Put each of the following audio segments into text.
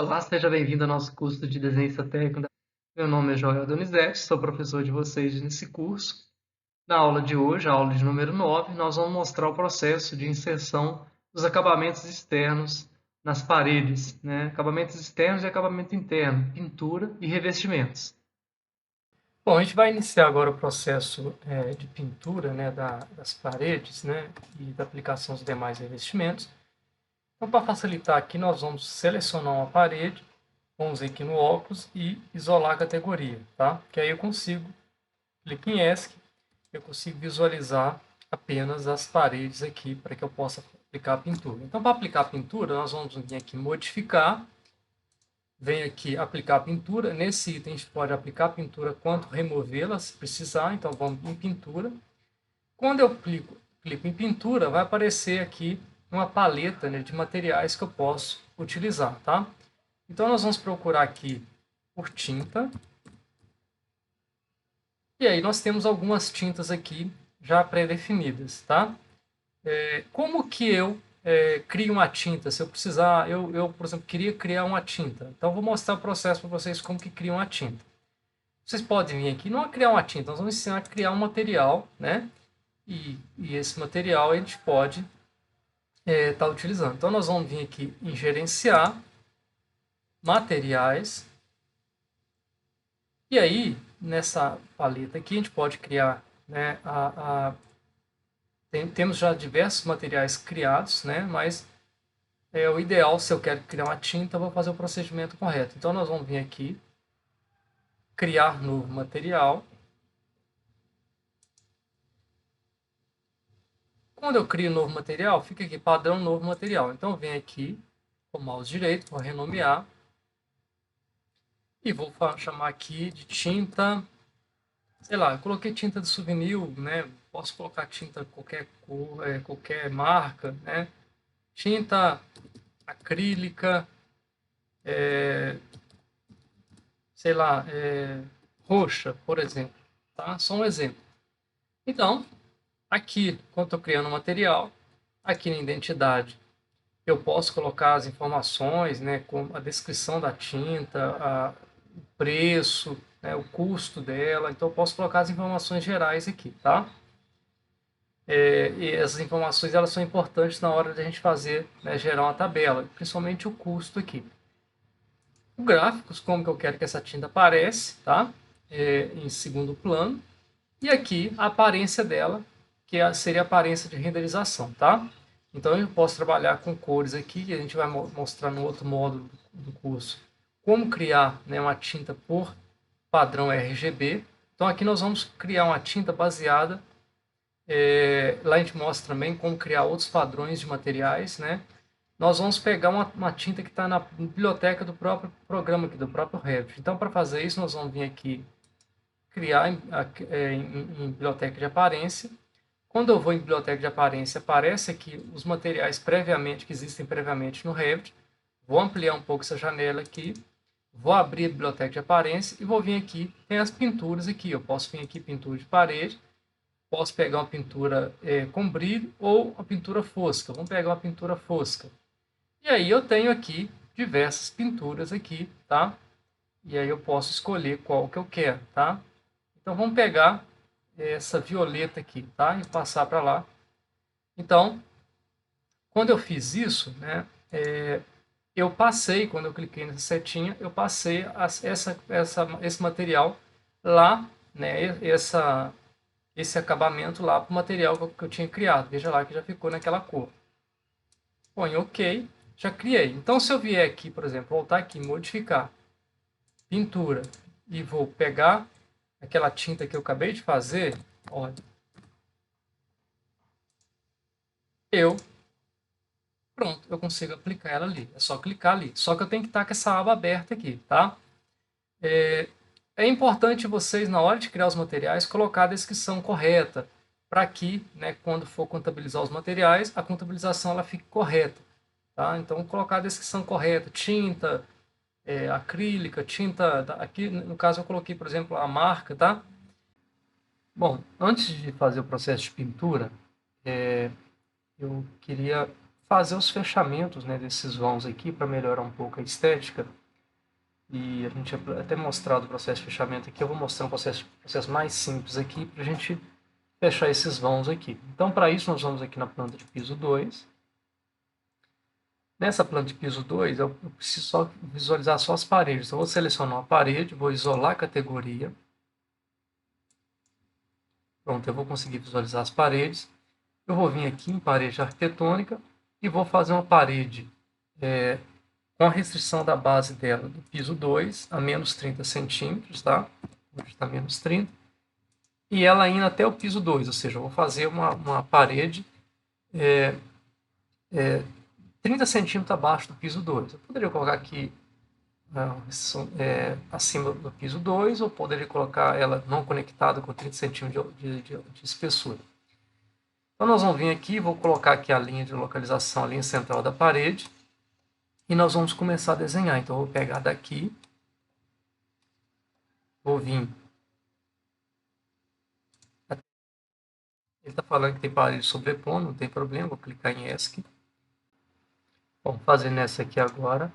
Olá, seja bem-vindo ao nosso curso de Desenho Técnico. Meu nome é Joel Donizete, sou professor de vocês nesse curso. Na aula de hoje, a aula de número 9, nós vamos mostrar o processo de inserção dos acabamentos externos nas paredes, né? Acabamentos externos e acabamento interno, pintura e revestimentos. Bom, a gente vai iniciar agora o processo de pintura, né, das paredes, né, e da aplicação dos demais revestimentos. Então, para facilitar aqui, nós vamos selecionar uma parede, vamos aqui no óculos e isolar a categoria, tá? Que aí eu consigo, clique em ESC, eu consigo visualizar apenas as paredes aqui para que eu possa aplicar a pintura. Então, para aplicar a pintura, nós vamos vir aqui em modificar, vem aqui aplicar a pintura. Nesse item a gente pode aplicar a pintura quanto removê-la se precisar, então vamos em pintura. Quando eu clico em pintura, vai aparecer aqui uma paleta, né, de materiais que eu posso utilizar, tá? Então nós vamos procurar aqui por tinta. E aí nós temos algumas tintas aqui já pré-definidas, tá? Como que eu crio uma tinta? Se eu precisar, por exemplo, queria criar uma tinta. Então vou mostrar o processo para vocês como que cria uma tinta. Vocês podem vir aqui, não a criar uma tinta, nós vamos ensinar a criar um material, né? E esse material a gente pode estar utilizando. Então nós vamos vir aqui em gerenciar materiais. E aí, nessa paleta aqui, a gente pode criar, né, temos já diversos materiais criados, né, mas o ideal, se eu quero criar uma tinta, eu vou fazer o procedimento correto. Então, nós vamos vir aqui, criar novo material. Quando eu crio novo material, fica aqui, padrão novo material. Então, eu venho aqui, com o mouse direito, vou renomear. E vou chamar aqui de tinta, sei lá, eu coloquei tinta de souvenir, né? Posso colocar tinta qualquer cor, qualquer marca, né? Tinta acrílica, sei lá, roxa, por exemplo, tá? Só um exemplo. Então, aqui, quando estou criando o material, aqui na identidade, eu posso colocar as informações, né, com a descrição da tinta, o preço, né, o custo dela. Então, eu posso colocar as informações gerais aqui, tá? E essas informações elas são importantes na hora de a gente fazer, né, gerar uma tabela, principalmente o custo aqui. O gráficos, como que eu quero que essa tinta apareça, tá? Em segundo plano. E aqui a aparência dela, que seria a aparência de renderização, tá? Então eu posso trabalhar com cores aqui, que a gente vai mostrar no outro módulo do curso, como criar, né, uma tinta por padrão RGB. Então aqui nós vamos criar uma tinta baseada, lá a gente mostra também como criar outros padrões de materiais, né? Nós vamos pegar uma tinta que está na biblioteca do próprio programa aqui, do próprio Revit. Então para fazer isso nós vamos vir aqui criar em biblioteca de aparência. Quando eu vou em biblioteca de aparência, aparece aqui os materiais que existem previamente no Revit. Vou ampliar um pouco essa janela aqui. Vou abrir a biblioteca de aparência e vou vir aqui. Tem as pinturas aqui. Eu posso vir aqui pintura de parede. Posso pegar uma pintura com brilho ou uma pintura fosca. Vamos pegar uma pintura fosca. E aí eu tenho aqui diversas pinturas aqui, tá? E aí eu posso escolher qual que eu quero, tá? Então vamos pegar essa violeta aqui, tá? E passar para lá. Então, quando eu fiz isso, né, eu passei, quando eu cliquei nessa setinha, eu passei esse material lá, né, esse acabamento lá para o material que eu tinha criado. Veja lá que já ficou naquela cor. Põe OK, já criei. Então, se eu vier aqui, por exemplo, voltar aqui, modificar, pintura, e vou pegar aquela tinta que eu acabei de fazer, olha, pronto, eu consigo aplicar ela ali. É só clicar ali. Só que eu tenho que estar com essa aba aberta aqui, tá? É importante vocês, na hora de criar os materiais, colocar a descrição correta, para que, né, quando for contabilizar os materiais, a contabilização ela fique correta. Tá? Então, colocar a descrição correta, tinta, acrílica, tinta, aqui no caso eu coloquei, por exemplo, a marca, tá? Bom, antes de fazer o processo de pintura, eu queria fazer os fechamentos, né, desses vãos aqui para melhorar um pouco a estética. E a gente até mostrado o processo de fechamento aqui. Eu vou mostrar um processo mais simples aqui para a gente fechar esses vãos aqui. Então, para isso, nós vamos aqui na planta de piso 2. Nessa planta de piso 2, eu preciso só visualizar só as paredes. Então, eu vou selecionar a parede, vou isolar a categoria. Pronto, eu vou conseguir visualizar as paredes. Eu vou vir aqui em parede arquitetônica e vou fazer uma parede com a restrição da base dela do piso 2 a menos 30 centímetros, tá? Hoje está menos 30. E ela indo até o piso 2, ou seja, eu vou fazer uma parede 30 centímetros abaixo do piso 2. Eu poderia colocar aqui acima do piso 2, ou poderia colocar ela não conectada com 30 centímetros de espessura. Então, nós vamos vir aqui, vou colocar aqui a linha de localização, a linha central da parede, e nós vamos começar a desenhar. Então, eu vou pegar daqui, vou vir. Ele está falando que tem parede sobrepondo, não tem problema, vou clicar em ESC. Vamos fazer nessa aqui agora.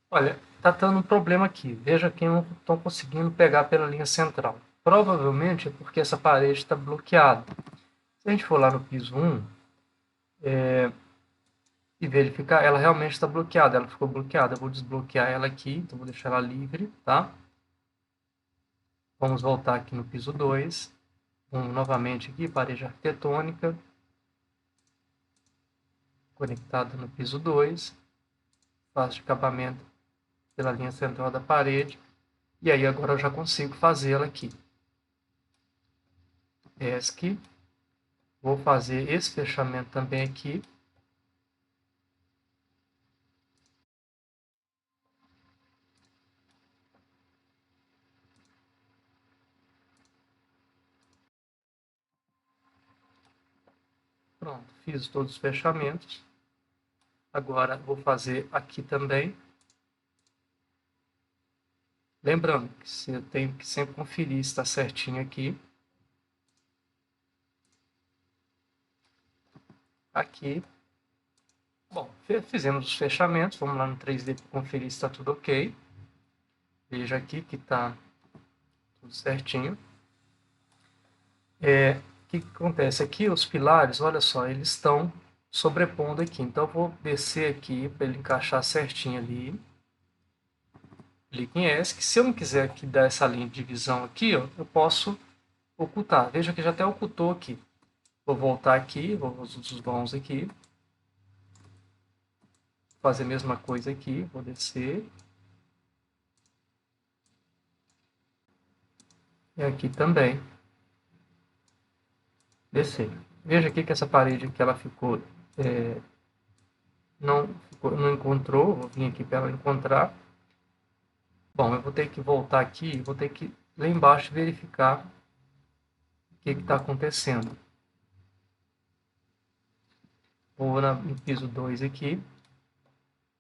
Olha, está dando um problema aqui. Veja que eu não estou conseguindo pegar pela linha central. Provavelmente é porque essa parede está bloqueada. Se a gente for lá no piso 1 e verificar, ela realmente está bloqueada. Ela ficou bloqueada. Eu vou desbloquear ela aqui, então vou deixar ela livre, tá? Vamos voltar aqui no piso 2. Vamos novamente aqui, parede arquitetônica. Conectada no piso 2. Faço de acabamento pela linha central da parede. E aí agora eu já consigo fazê-la aqui. ESC. Vou fazer esse fechamento também aqui. Pronto, fiz todos os fechamentos. Agora vou fazer aqui também. Lembrando que eu tenho que sempre conferir se está certinho aqui. Aqui. Bom, fizemos os fechamentos. Vamos lá no 3D para conferir se está tudo ok. Veja aqui que está tudo certinho. O que acontece aqui? Os pilares, olha só, eles estão sobrepondo aqui. Então, eu vou descer aqui para ele encaixar certinho ali. Clique em ESC. Se eu não quiser aqui dar essa linha de divisão aqui, ó, eu posso ocultar. Veja que já até ocultou aqui. Vou voltar aqui, vou usar os vãos aqui. Fazer a mesma coisa aqui, vou descer. E aqui também. Descer. Veja aqui que essa parede aqui ela não encontrou. Vou vir aqui para ela encontrar. Bom, eu vou ter que voltar aqui, vou ter que lá embaixo verificar o que está acontecendo. Vou no piso 2 aqui,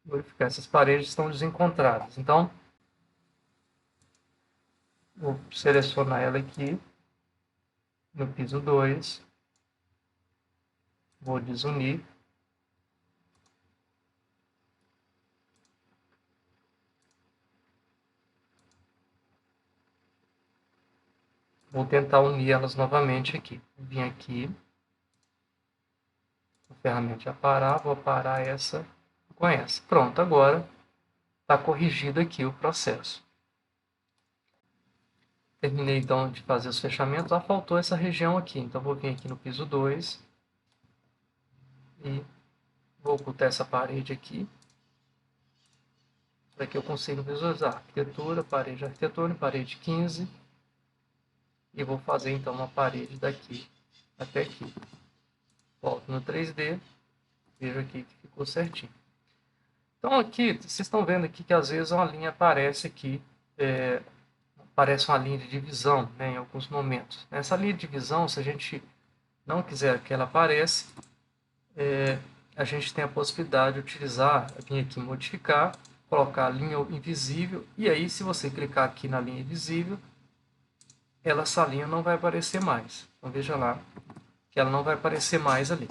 verificar essas paredes estão desencontradas. Então, vou selecionar ela aqui, no piso 2, vou desunir. Vou tentar unir elas novamente aqui. Vou vir aqui, a ferramenta aparar, vou aparar essa com essa. Pronto, agora está corrigido aqui o processo. Terminei então de fazer os fechamentos, só faltou essa região aqui. Então vou vir aqui no piso 2 e vou ocultar essa parede aqui, para que eu consiga visualizar arquitetura, parede arquitetônica, parede 15. E vou fazer então uma parede daqui até aqui. Volto no 3D, vejo aqui que ficou certinho. Então aqui, vocês estão vendo aqui que às vezes uma linha aparece aqui, aparece uma linha de divisão, né, em alguns momentos. Essa linha de divisão, se a gente não quiser que ela apareça, a gente tem a possibilidade de utilizar, vir aqui em modificar, colocar a linha invisível, e aí se você clicar aqui na linha invisível, essa linha não vai aparecer mais. Então veja lá que ela não vai aparecer mais ali.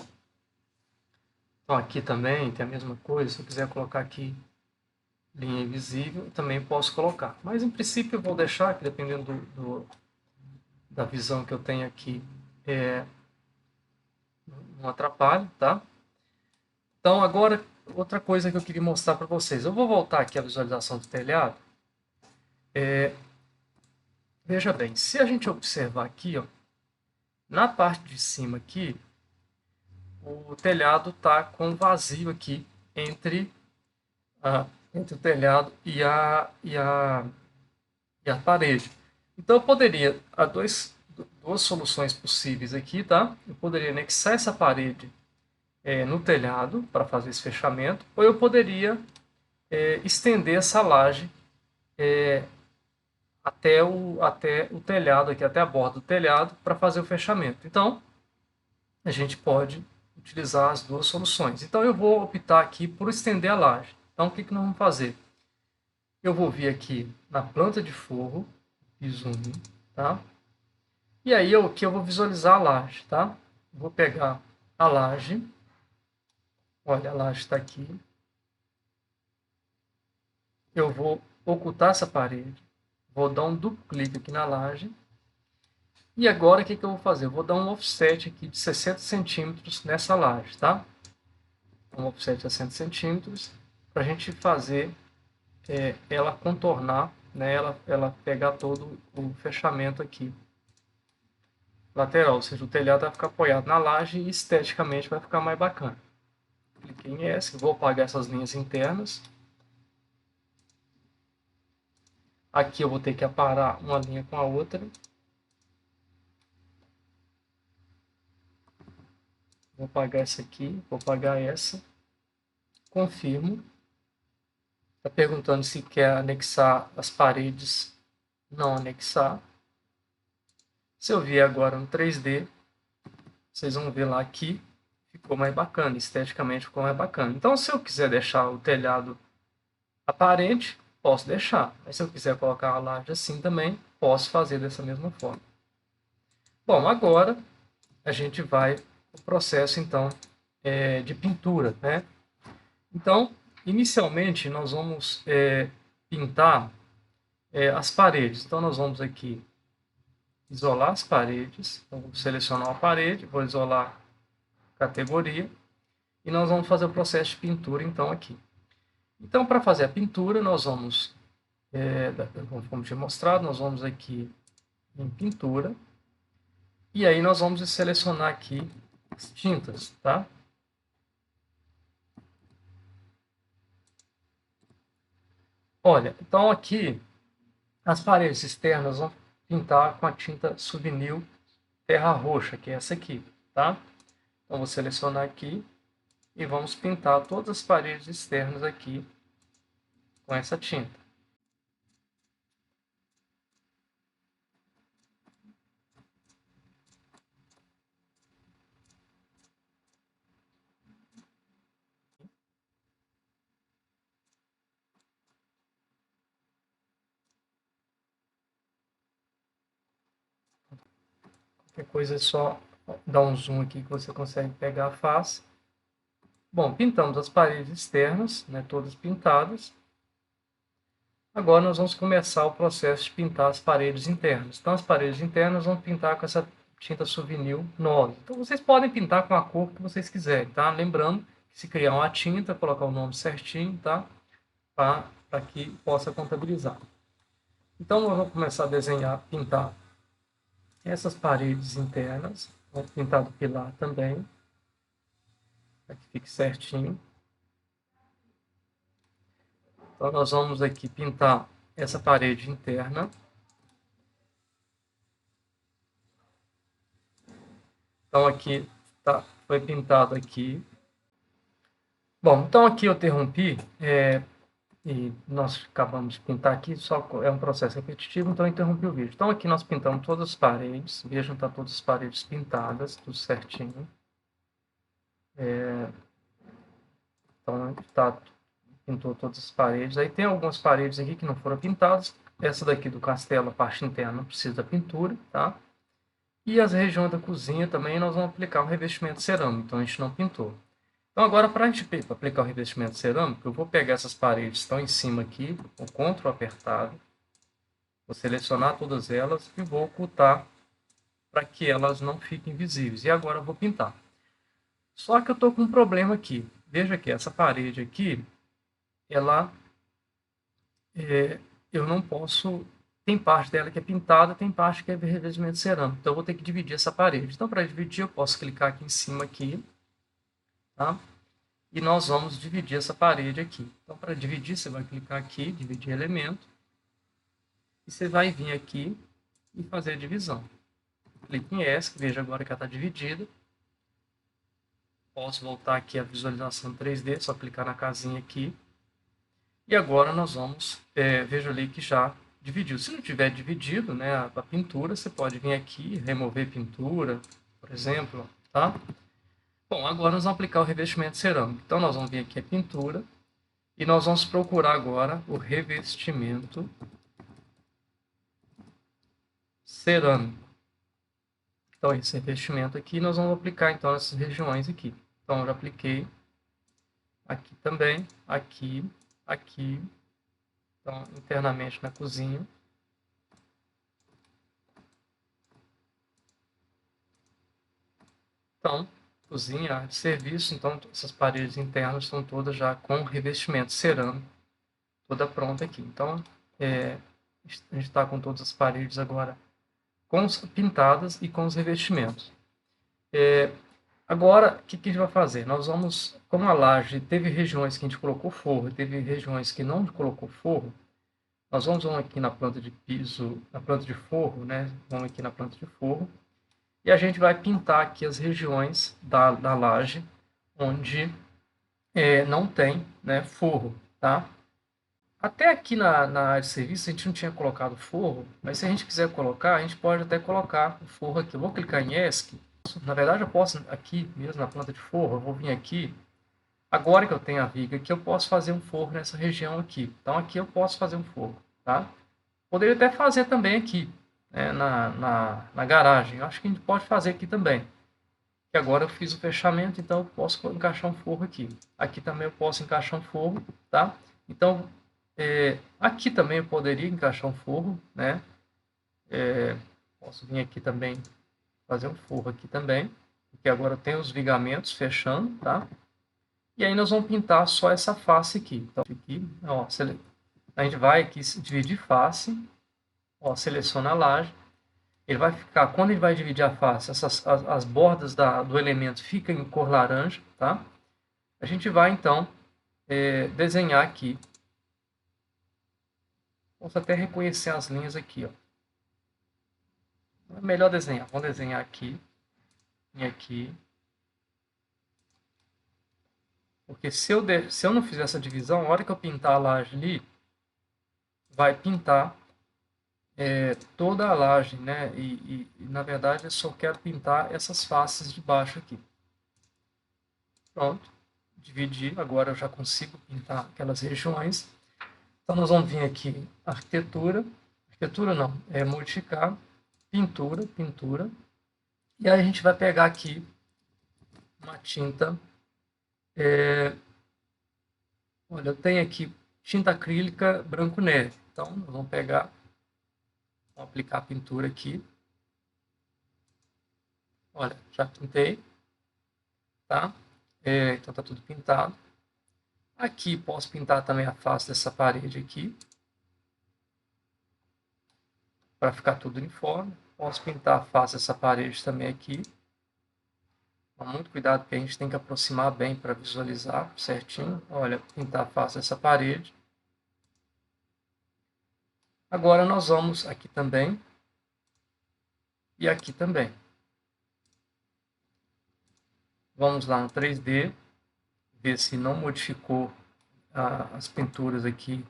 Então, aqui também tem a mesma coisa. Se eu quiser colocar aqui linha invisível, também posso colocar. Mas, em princípio, eu vou deixar, que dependendo da visão que eu tenho aqui, não atrapalha, tá? Então, agora, outra coisa que eu queria mostrar para vocês. Eu vou voltar aqui à visualização do telhado. Veja bem, se a gente observar aqui, ó, na parte de cima aqui, o telhado está com vazio aqui entre, entre o telhado e a parede. Então eu poderia, há duas soluções possíveis aqui, tá? Eu poderia anexar essa parede no telhado para fazer esse fechamento, ou eu poderia estender essa laje até o telhado aqui, até a borda do telhado, para fazer o fechamento. Então, a gente pode utilizar as duas soluções. Então, eu vou optar aqui por estender a laje. Então, o que nós vamos fazer? Eu vou vir aqui na planta de forro, piso 1, tá? E aí, aqui eu vou visualizar a laje, tá? Vou pegar a laje. Olha, a laje está aqui. Eu vou ocultar essa parede. Vou dar um duplo clique aqui na laje. E agora, o que eu vou fazer? Eu vou dar um offset aqui de 60 centímetros nessa laje, tá? Um offset de 60 centímetros para a gente fazer ela contornar, né? Ela pegar todo o fechamento aqui lateral, ou seja, o telhado vai ficar apoiado na laje e esteticamente vai ficar mais bacana. Cliquei em S, vou apagar essas linhas internas. Aqui eu vou ter que aparar uma linha com a outra. Vou apagar essa aqui, vou apagar essa. Confirmo. Está perguntando se quer anexar as paredes. Não anexar. Se eu vier agora no 3D, vocês vão ver lá que ficou mais bacana, esteticamente ficou mais bacana. Então, se eu quiser deixar o telhado aparente, posso deixar. Mas se eu quiser colocar a laje assim também, posso fazer dessa mesma forma. Bom, agora a gente vai para o processo, então, de pintura, né? Então, inicialmente, nós vamos pintar as paredes. Então, nós vamos aqui isolar as paredes. Então, vou selecionar a parede, vou isolar categoria e nós vamos fazer o processo de pintura, então, aqui. Então, para fazer a pintura, nós vamos, como tinha mostrado, nós vamos aqui em pintura e aí nós vamos selecionar aqui as tintas, tá? Olha, então aqui as paredes externas vão pintar com a tinta Souvenir Terra Roxa, que é essa aqui, tá? Então vou selecionar aqui e vamos pintar todas as paredes externas aqui com essa tinta. Qualquer coisa é só dar um zoom aqui que você consegue pegar a face. Bom, pintamos as paredes externas, né, todas pintadas. Agora nós vamos começar o processo de pintar as paredes internas. Então as paredes internas vão pintar com essa tinta Souvenir 9. Então vocês podem pintar com a cor que vocês quiserem, tá? Lembrando que se criar uma tinta, colocar o nome certinho, tá? Para que possa contabilizar. Então nós vamos começar a desenhar, pintar essas paredes internas. Vou pintar do pilar também, para que fique certinho. Então nós vamos aqui pintar essa parede interna. Então aqui foi pintado aqui. Bom, então aqui eu interrompi e nós acabamos de pintar aqui, só é um processo repetitivo, então eu interrompi o vídeo. Então aqui nós pintamos todas as paredes, vejam, está todas as paredes pintadas, tudo certinho. Então pintou todas as paredes. Aí tem algumas paredes aqui que não foram pintadas. Essa daqui do castelo, a parte interna, não precisa da pintura, tá? E as regiões da cozinha também nós vamos aplicar um revestimento cerâmico, então a gente não pintou. Então agora para a gente aplicar o revestimento cerâmico, eu vou pegar essas paredes que estão em cima aqui, o Ctrl apertado, vou selecionar todas elas e vou ocultar para que elas não fiquem visíveis. E agora eu vou pintar. Só que eu estou com um problema aqui. Veja que essa parede aqui, ela, eu não posso... Tem parte dela que é pintada, tem parte que é revestimento cerâmico. Então eu vou ter que dividir essa parede. Então para dividir eu posso clicar aqui em cima aqui, tá? E nós vamos dividir essa parede aqui. Então para dividir você vai clicar aqui, dividir elemento, e você vai vir aqui e fazer a divisão. Clique em ESC, veja agora que ela está dividida. Posso voltar aqui à visualização 3D, só clicar na casinha aqui. E agora nós vamos, veja ali que já dividiu. Se não tiver dividido, né, a pintura, você pode vir aqui, remover pintura, por exemplo, tá? Bom, agora nós vamos aplicar o revestimento cerâmico. Então nós vamos vir aqui a pintura e nós vamos procurar agora o revestimento cerâmico. Então esse revestimento aqui nós vamos aplicar então nessas regiões aqui. Então eu já apliquei aqui também, aqui, aqui. Então, internamente na cozinha. Então, cozinha, área de serviço. Então, essas paredes internas estão todas já com revestimento cerâmico, toda pronta aqui. Então, a gente está com todas as paredes agora pintadas e com os revestimentos. Agora, o que a gente vai fazer? Nós vamos, como a laje teve regiões que a gente colocou forro, teve regiões que não colocou forro, nós vamos aqui na planta de piso, na planta de forro, né? Vamos aqui na planta de forro. E a gente vai pintar aqui as regiões da laje onde não tem, né, forro, tá? Até aqui na área de serviço a gente não tinha colocado forro, mas se a gente quiser colocar, a gente pode até colocar o forro aqui. Eu vou clicar em ESC. Na verdade eu posso aqui mesmo na planta de forro, eu vou vir aqui. Agora que eu tenho a viga aqui, eu posso fazer um forro nessa região aqui. Então aqui eu posso fazer um forro, tá? Poderia até fazer também aqui, né, na garagem. Eu acho que a gente pode fazer aqui também. E agora eu fiz o fechamento, então eu posso encaixar um forro aqui. Aqui também eu posso encaixar um forro, tá? Então, aqui também eu poderia encaixar um forro, né? Posso vir aqui também, fazer um forro aqui também, porque agora tem os vigamentos fechando, tá? E aí nós vamos pintar só essa face aqui. Então, aqui, ó, a gente vai aqui dividir face, ó, seleciona a laje. Ele vai ficar, quando ele vai dividir a face, as bordas do elemento ficam em cor laranja, tá? A gente vai, então, desenhar aqui. Vamos até reconhecer as linhas aqui, ó. É melhor desenhar. Vamos desenhar aqui e aqui. Porque se eu não fizer essa divisão, a hora que eu pintar a laje ali, vai pintar toda a laje, né? Na verdade, eu só quero pintar essas faces de baixo aqui. Pronto. Dividir. Agora eu já consigo pintar aquelas regiões. Então, nós vamos vir aqui, arquitetura. Arquitetura não, modificar, pintura, pintura. E aí a gente vai pegar aqui uma tinta. Olha, eu tenho aqui tinta acrílica branco neve. Então, nós vamos pegar, vamos aplicar a pintura aqui. Olha, já pintei, tá? Então tá tudo pintado. Aqui posso pintar também a face dessa parede aqui, para ficar tudo uniforme. Posso pintar a face dessa parede também aqui. Com muito cuidado, porque a gente tem que aproximar bem para visualizar certinho. Olha, pintar a face dessa parede. Agora nós vamos aqui também e aqui também. Vamos lá no 3D, ver se não modificou as pinturas aqui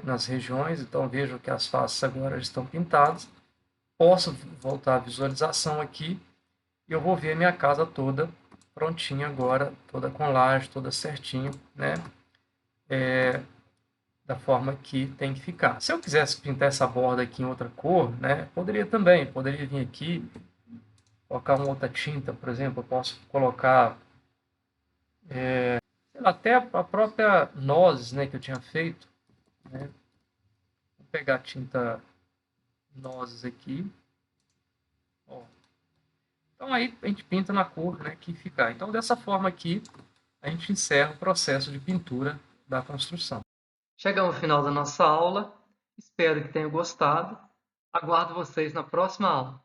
nas regiões. Então vejo que as faces agora estão pintadas. Posso voltar à visualização aqui e eu vou ver minha casa toda prontinha agora, toda com laje, toda certinho, né? Da forma que tem que ficar. Se eu quisesse pintar essa borda aqui em outra cor, né? Poderia também, poderia vir aqui, colocar uma outra tinta, por exemplo, eu posso colocar sei lá, até a própria nozes, né, que eu tinha feito, né? Vou pegar a tinta nozes aqui, ó. Então aí a gente pinta na cor, né, que ficar. Então dessa forma aqui a gente encerra o processo de pintura da construção. Chegamos ao final da nossa aula. Espero que tenham gostado. Aguardo vocês na próxima aula.